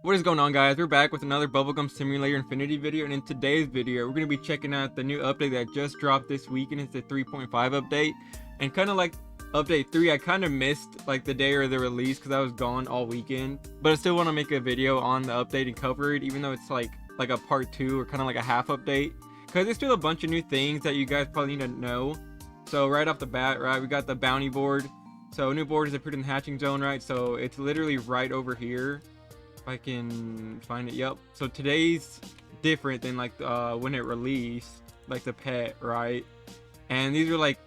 What is going on, guys? We're back with another Bubblegum Simulator Infinity video, and in today's video we're going to be checking out the new update that just dropped this week, and it's the 3.5 update. And kind of like update 3, I kind of missed like the day of the release because I was gone all weekend, but I still want to make a video on the update and cover it, even though it's like a part 2 or kind of like a half update, because there's still a bunch of new things that you guys probably need to know. So right off the bat, right, we got the bounty board. So new board is appeared in the hatching zone, right? So it's literally right over here. If I can find it. Yep. So today's different than like when it released, like the pet, right? And these are like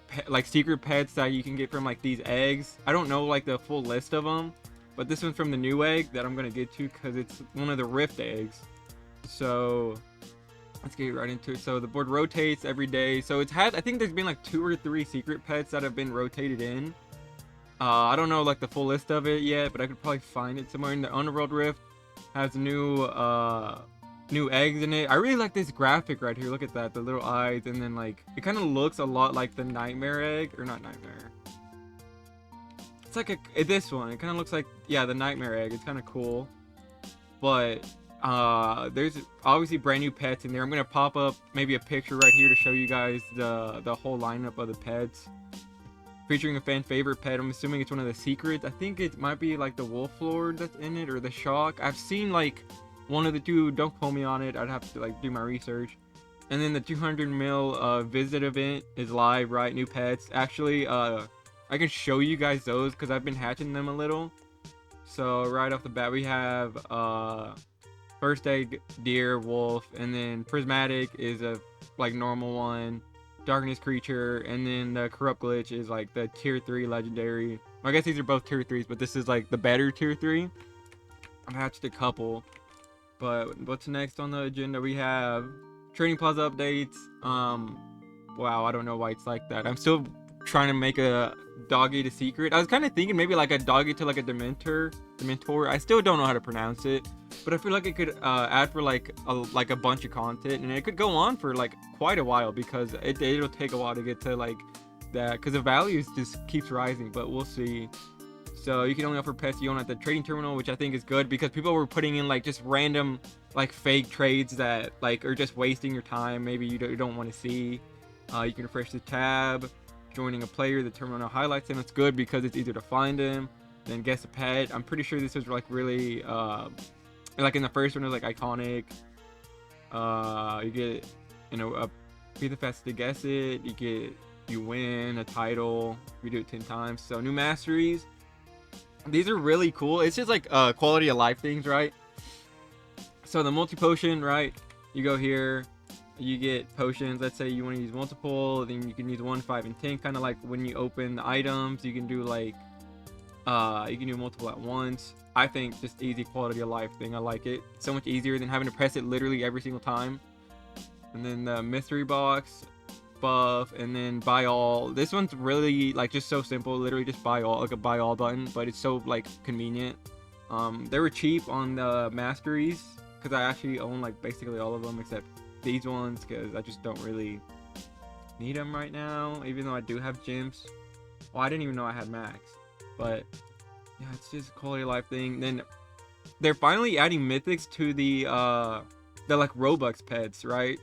secret pets that you can get from like these eggs. I don't know like the full list of them, but this one's from the new egg that I'm gonna get to because it's one of the rift eggs. So let's get right into it. So the board rotates every day. So it's had, I think there's been like 2 or 3 secret pets that have been rotated in. I don't know like the full list of it yet, but I could probably find it somewhere. In the Underworld Rift has new eggs in it. I really like this graphic right here. Look at that, the little eyes, and then like it kind of looks a lot like the nightmare egg, or not nightmare. It's like this one. It kind of looks like, yeah, the nightmare egg. It's kind of cool, but there's obviously brand new pets in there. I'm gonna pop up maybe a picture right here to show you guys the whole lineup of the pets, featuring a fan favorite pet. I'm assuming it's one of the secrets. I think it might be like the Wolf Lord that's in it, or the Shock. I've seen like one of the two. Don't quote me on it. I'd have to like do my research. And then the 200 mil visit event is live, right? New pets. Actually, I can show you guys those because I've been hatching them a little. So right off the bat, we have first egg, deer, wolf, and then prismatic is a like normal one. Darkness creature, and then the corrupt glitch is like the tier 3 legendary. I guess these are both tier 3s, but this is like the better tier 3. I've hatched a couple, but what's next on the agenda? We have Trading Plaza updates. Wow, I don't know why it's like that. I'm still trying to make a doggy to secret. I was kind of thinking maybe like a doggy to like a Dementor. I still don't know how to pronounce it, but I feel like it could add for like a bunch of content, and it could go on for like quite a while because it'll take a while to get to like that, because the values just keeps rising, but we'll see. So you can only offer pets you own at the trading terminal, which I think is good because people were putting in like just random like fake trades that like are just wasting your time. Maybe you don't want to see. You can refresh the tab, joining a player, the terminal highlights them. It's good because it's easier to find them. Then guess a pet. I'm pretty sure this was like really like in the first one it was like iconic. You get, you know, be the fastest to guess it. You win a title if you do it 10 times. So new masteries. These are really cool. It's just like quality of life things, right? So the multi potion, right? You go here, you get potions. Let's say you want to use multiple, then you can use 1, 5, and 10. Kind of like when you open the items, you can do like you can do multiple at once. I think just easy quality of life thing. I like it. So much easier than having to press it literally every single time. And then the mystery box buff, and then buy all. This one's really like just so simple. Literally just buy all, like a buy all button, but it's so like convenient. They were cheap on the masteries because I actually own like basically all of them except these ones, because I just don't really need them right now, even though I do have gems. Well, I didn't even know I had max, but yeah, it's just a quality of life thing. Then they're finally adding mythics to the like Robux pets, right?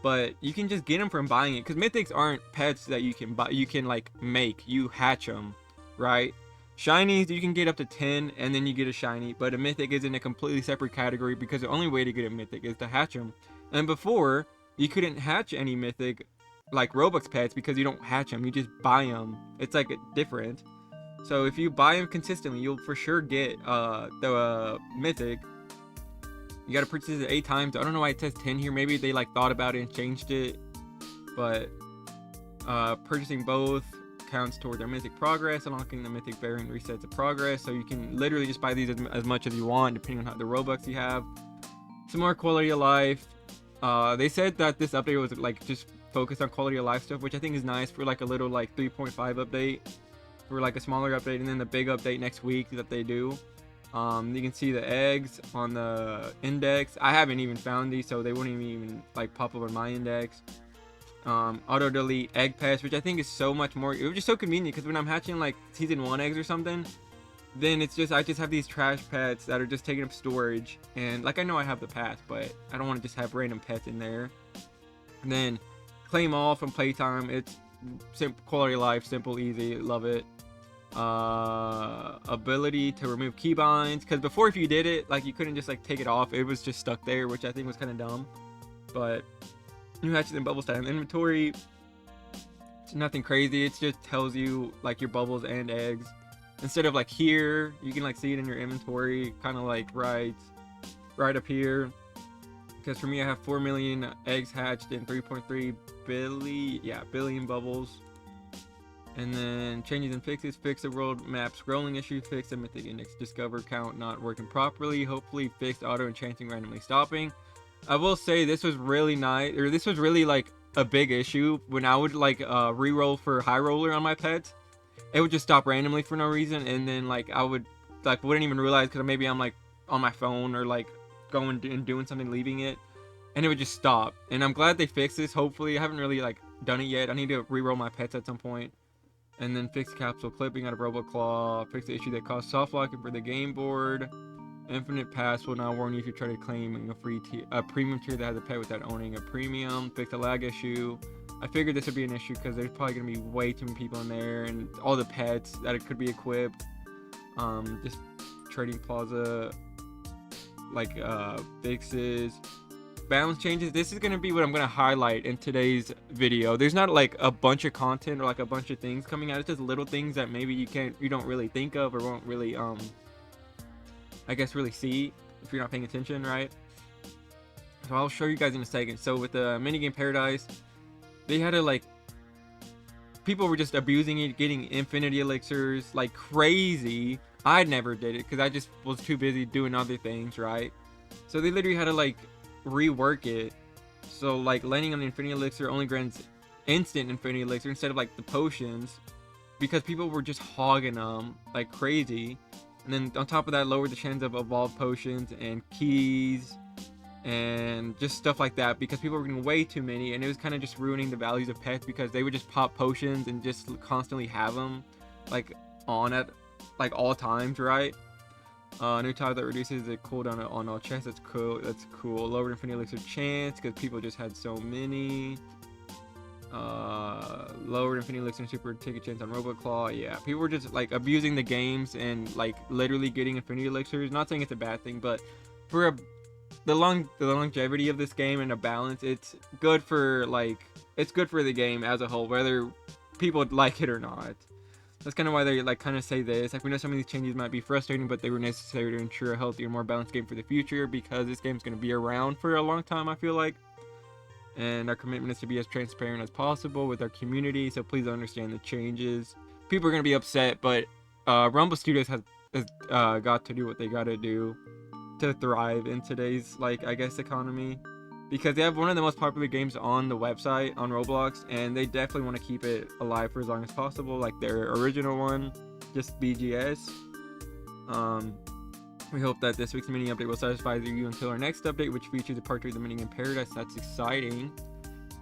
But you can just get them from buying it, because mythics aren't pets that you can buy. You can like make, you hatch them, right? Shinies, you can get up to 10 and then you get a shiny, but a mythic is in a completely separate category because the only way to get a mythic is to hatch them. And before, you couldn't hatch any mythic like Robux pets because you don't hatch them, you just buy them. It's like different. So if you buy them consistently, you'll for sure get the mythic. You gotta purchase it 8 times. I don't know why it says 10 here. Maybe they like thought about it and changed it. But purchasing both counts toward their mythic progress. Unlocking the mythic variant resets the progress. So you can literally just buy these as much as you want, depending on how the Robux you have. Some more quality of life. They said that this update was like just focused on quality of life stuff, which I think is nice for like a little like 3.5 update, for like a smaller update, and then the big update next week that they do. You can see the eggs on the index. I haven't even found these, so they wouldn't even like pop up on my index. Auto delete egg patch, which I think is so much more. It was just so convenient because when I'm hatching like season 1 eggs or something, then it's just, I just have these trash pets that are just taking up storage. And like, I know I have the pass, but I don't want to just have random pets in there. And then claim all from playtime. It's simple, quality of life, simple, easy, love it. Ability to remove keybinds, because before, if you did it, like, you couldn't just like take it off, it was just stuck there, which I think was kind of dumb. But new hatches and bubbles time inventory, it's nothing crazy. It just tells you like your bubbles and eggs, instead of like here you can like see it in your inventory, kind of like right up here. Because for me, I have 4 million eggs hatched and 3.3 billion bubbles. And then changes and fixes, fix the world map scrolling issue, fix the mythic index discover count not working properly, hopefully fixed auto enchanting randomly stopping. I will say this was really nice, or this was really like a big issue when I would like re-roll for high roller on my pets. It would just stop randomly for no reason, and then like I would like wouldn't even realize, because maybe I'm like on my phone or like going and doing something, leaving it, and it would just stop. And I'm glad they fixed this. Hopefully, I haven't really like done it yet. I need to re-roll my pets at some point. And then fix capsule clipping out of Roboclaw, fix the issue that caused soft locking for the game board. Infinite pass will now warn you if you try to claim a premium tier that has a pet without owning a premium. Fix the lag issue. I figured this would be an issue because there's probably going to be way too many people in there, and all the pets that it could be equipped. Just trading Plaza, like fixes. Balance changes. This is going to be what I'm going to highlight in today's video. There's not like a bunch of content or like a bunch of things coming out. It's just little things that maybe you don't really think of, or won't really I guess really see if you're not paying attention, right? So I'll show you guys in a second. So with the minigame paradise, they had to like, people were just abusing it, getting infinity elixirs like crazy. I never did it because I just was too busy doing other things, right? So they literally had to like rework it. So like landing on the infinity elixir only grants instant infinity elixir instead of like the potions, because people were just hogging them like crazy. And then on top of that, lowered the chance of evolved potions and keys and just stuff like that, because people were getting way too many, and it was kind of just ruining the values of pets, because they would just pop potions and just constantly have them like on at like all times, right? New type that reduces the cooldown on all chests. That's cool. That's cool. Lowered infinity elixir chance because people just had so many. Lowered infinity elixir and super ticket chance on Roboclaw. Yeah, people were just like abusing the games and like literally getting infinity elixirs. Not saying it's a bad thing, but for the longevity of this game and a balance, it's good for the game as a whole, whether people like it or not. That's kind of why they like kind of say this. Like, we know some of these changes might be frustrating, but they were necessary to ensure a healthier, more balanced game for the future, because this game's going to be around for a long time, I feel like. And our commitment is to be as transparent as possible with our community, so please understand the changes. People are going to be upset, but Rumble Studios has got to do what they got to do to thrive in today's, like, I guess, economy. Because they have one of the most popular games on the website, on Roblox, and they definitely want to keep it alive for as long as possible, like their original one, just BGS. We hope that this week's mini update will satisfy you until our next update, which features a part 2 of the minigame paradise. That's exciting.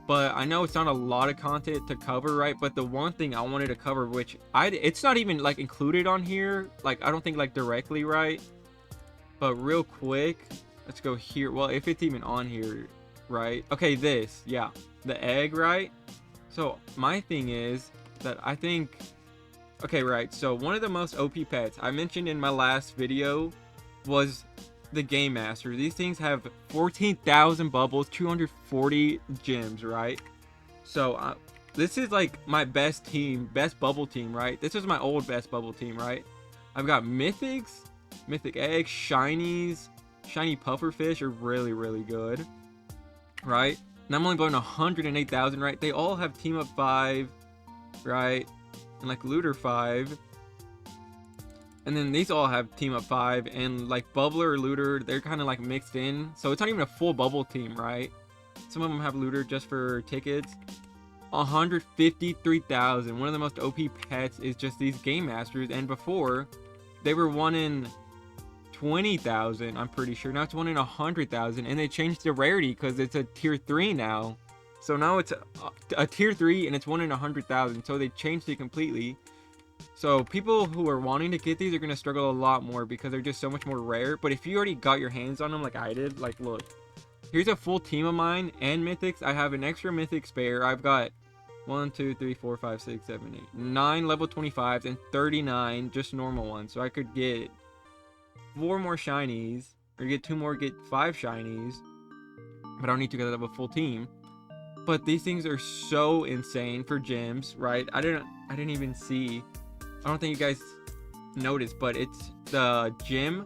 But I know it's not a lot of content to cover, right? But the one thing I wanted to cover, which it's not even like included on here, like I don't think like directly, right? But real quick, let's go here. Well, if it's even on here, right? Okay, this, yeah, the egg, right? So my thing is that I think, okay, right, so one of the most OP pets I mentioned in my last video was the Game Master. These things have 14,000 bubbles, 240 gems, right? So this is like my best bubble team, right? This is my old best bubble team, right? I've got mythics, mythic eggs, shinies, shiny pufferfish are really, really good, right? And I'm only blowing 108,000, right? They all have team up 5, right? And like looter 5. And then these all have team up 5, and like bubbler or looter, they're kind of like mixed in. So it's not even a full bubble team, right? Some of them have looter just for tickets. 153,000. One of the most OP pets is just these Game Masters. And before, they were 1 in 20,000, I'm pretty sure. Now it's 1 in 100,000. And they changed the rarity because it's a tier 3 now. So now it's a tier 3 and it's 1 in 100,000. So they changed it completely. So people who are wanting to get these are going to struggle a lot more because they're just so much more rare. But if you already got your hands on them like I did, like look, here's a full team of mine and mythics. I have an extra mythic spare. I've got 1, 2, 3, 4, 5, 6, 7, 8, 9 level 25s and 39 just normal ones. So I could get 4 more shinies, or get 2 more, get 5 shinies. But I don't need to get up a full team. But these things are so insane for gyms, right? I didn't even see. I don't think you guys noticed, but it's the gym,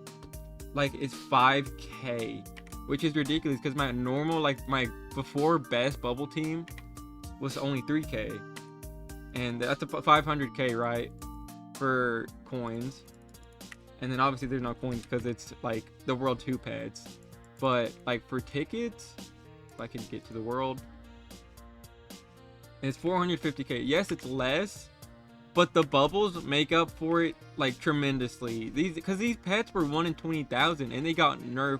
like it's 5K, which is ridiculous because my normal, like my before best bubble team was only 3K, and that's a 500K, right, for coins. And then obviously there's no coins because it's like the World 2 pets. But like for tickets, if I can get to the world, it's 450K. Yes, it's less, but the bubbles make up for it like tremendously. Because these pets were 1 in 20,000 and they got nerfed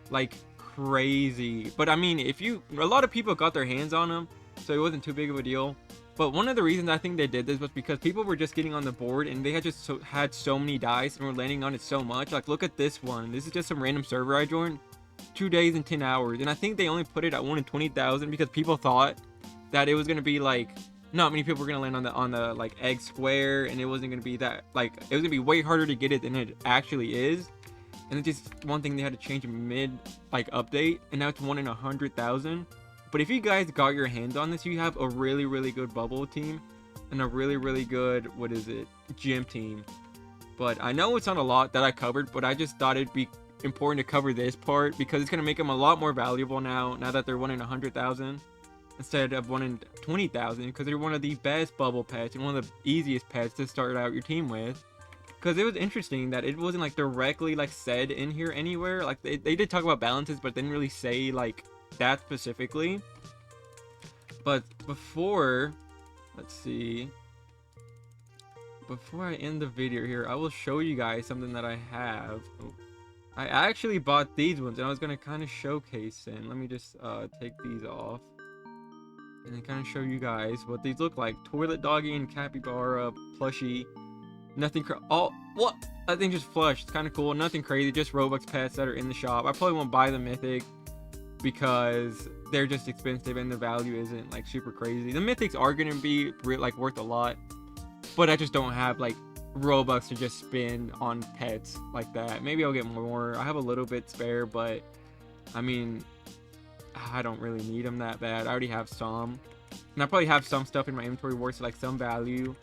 like crazy. But I mean, a lot of people got their hands on them, so it wasn't too big of a deal. But one of the reasons I think they did this was because people were just getting on the board and they had just had so many dice and were landing on it so much. Like look at this one. This is just some random server I joined. 2 days and 10 hours, and I think they only put it at 1 in 20,000 because people thought that it was gonna be like not many people were gonna land on the like egg square, and it wasn't gonna be that, like it was gonna be way harder to get it than it actually is. And it's just one thing they had to change mid like update, and now it's 1 in 100,000. But if you guys got your hands on this, you have a really good bubble team and a really good, what is it, gym team. But I know it's not a lot that I covered, but I just thought it'd be important to cover this part because it's going to make them a lot more valuable now that they're 1 in 100,000 instead of 1 in 20,000, because they're one of the best bubble pets and one of the easiest pets to start out your team with. Because it was interesting that it wasn't like directly like said in here anywhere. Like they did talk about balances, but they didn't really say like that specifically. But before, let's see, before I end the video here, I will show you guys something that I have. I actually bought these ones and I was going to kind of showcase them. Let me just take these off and then kind of show you guys what these look like. Toilet doggy and capybara plushie. Nothing what? That thing just flushed. It's kind of cool. Nothing crazy. Just Robux pets that are in the shop. I probably won't buy the mythic because they're just expensive and the value isn't like super crazy. The mythics are going to be like worth a lot, but I just don't have like Robux to just spend on pets like that. Maybe I'll get more. I have a little bit spare, but I mean, I don't really need them that bad. I already have some, and I probably have some stuff in my inventory worth like some value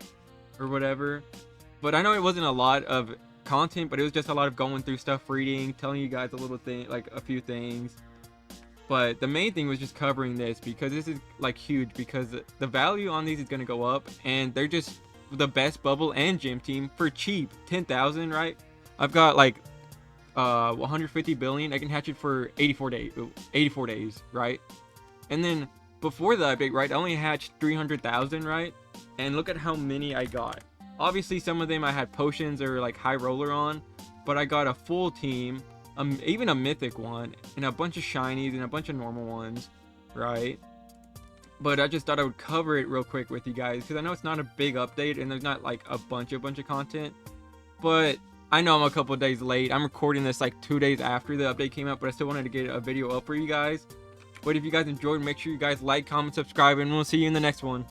or whatever. But I know it wasn't a lot of content, but it was just a lot of going through stuff, reading, telling you guys a little thing, like a few things. But the main thing was just covering this because this is like huge, because the value on these is going to go up, and they're just the best bubble and gym team for cheap. 10,000, right? I've got like 150 billion. I can hatch it for 84 days, right? And then before the update, right, I only hatched 300,000, right? And look at how many I got. Obviously some of them I had potions or like high roller on, but I got a full team, even a mythic one, and a bunch of shinies and a bunch of normal ones, right? But I just thought I would cover it real quick with you guys because I know it's not a big update and there's not like a bunch of content. But I know I'm a couple of days late. I'm recording this like 2 days after the update came out, but I still wanted to get a video up for you guys. But if you guys enjoyed, make sure you guys like, comment, subscribe, and we'll see you in the next one.